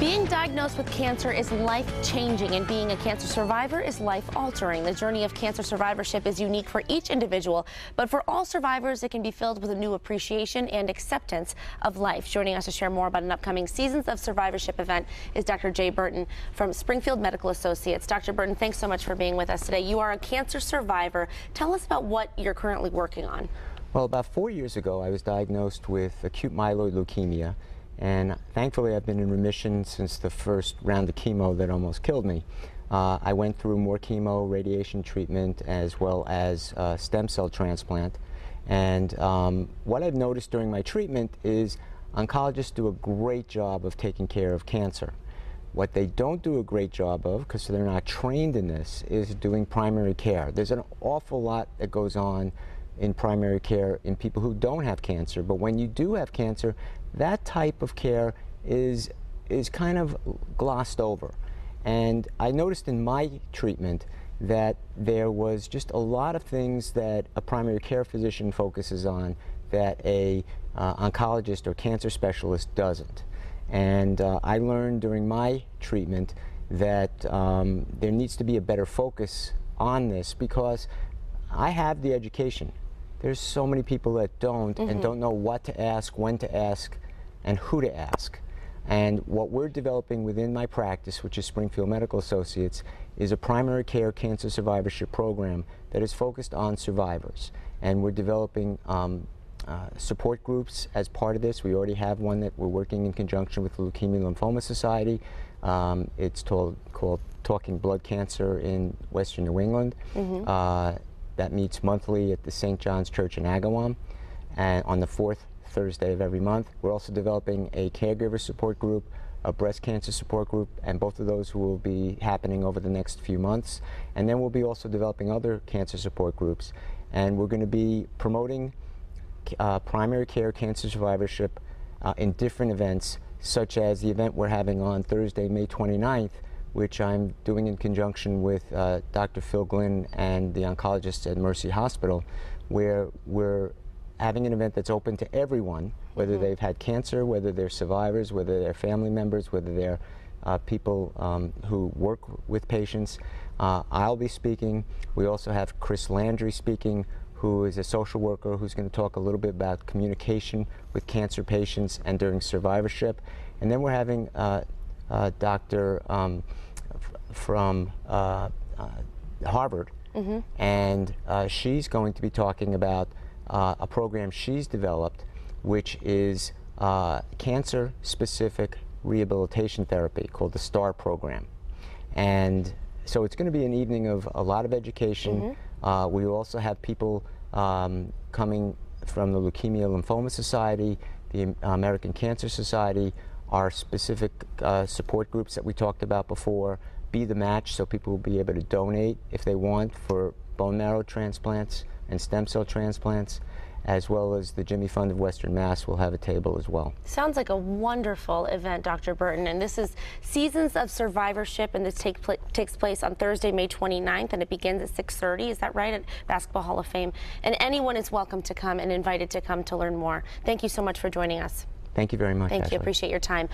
Being diagnosed with cancer is life-changing, and being a cancer survivor is life-altering. The journey of cancer survivorship is unique for each individual, but for all survivors, it can be filled with a new appreciation and acceptance of life. Joining us to share more about an upcoming Seasons of Survivorship event is Dr. Jay Burton from Springfield Medical Associates. Dr. Burton, thanks so much for being with us today. You are a cancer survivor. Tell us about what you're currently working on. Well, about 4 years ago, I was diagnosed with acute myeloid leukemia, and thankfully I've been in remission since the first round of chemo that almost killed me. I went through more chemo, radiation treatment, as well as stem cell transplant. And what I've noticed during my treatment is oncologists do a great job of taking care of cancer. What they don't do a great job of, because they're not trained in this, is doing primary care. There's an awful lot that goes on in primary care in people who don't have cancer, but when you do have cancer, that type of care is kind of glossed over. And I noticed in my treatment that there was just a lot of things that a primary care physician focuses on that a oncologist or cancer specialist doesn't. And I learned during my treatment that there needs to be a better focus on this, because I have the education. There's so many people that don't and don't know what to ask, when to ask, and who to ask. And what we're developing within my practice, which is Springfield Medical Associates, is a primary care cancer survivorship program that is focused on survivors. And we're developing support groups as part of this. We already have one that we're working in conjunction with the Leukemia Lymphoma Society. It's called Talking Blood Cancer in Western New England. That meets monthly at the St. John's Church in Agawam, and on the fourth Thursday of every month. We're also developing a caregiver support group, a breast cancer support group, and both of those will be happening over the next few months. And then we'll be also developing other cancer support groups. And we're going to be promoting primary care cancer survivorship in different events, such as the event we're having on Thursday, May 29th, which I'm doing in conjunction with Dr. Phil Glynn and the oncologists at Mercy Hospital, where we're having an event that's open to everyone, whether they've had cancer, whether they're survivors, whether they're family members, whether they're people who work with patients. I'll be speaking. We also have Chris Landry speaking, who is a social worker who's going to talk a little bit about communication with cancer patients and during survivorship. And then we're having doctor from Harvard, and she's going to be talking about a program she's developed, which is cancer-specific rehabilitation therapy called the STAR program. And so it's going to be an evening of a lot of education. We also have people coming from the Leukemia Lymphoma Society, the American Cancer Society, our specific support groups that we talked about before, Be the Match, so people will be able to donate if they want for bone marrow transplants and stem cell transplants, as well as the Jimmy Fund of Western Mass will have a table as well. Sounds like a wonderful event, Dr. Burton. And this is Seasons of Survivorship, and this takes place on Thursday, May 29th, and it begins at 6:30. Is that right? At Basketball Hall of Fame. And anyone is welcome to come and invited to come to learn more. Thank you so much for joining us. Thank you very much, Thank Ashley. you. Appreciate your time.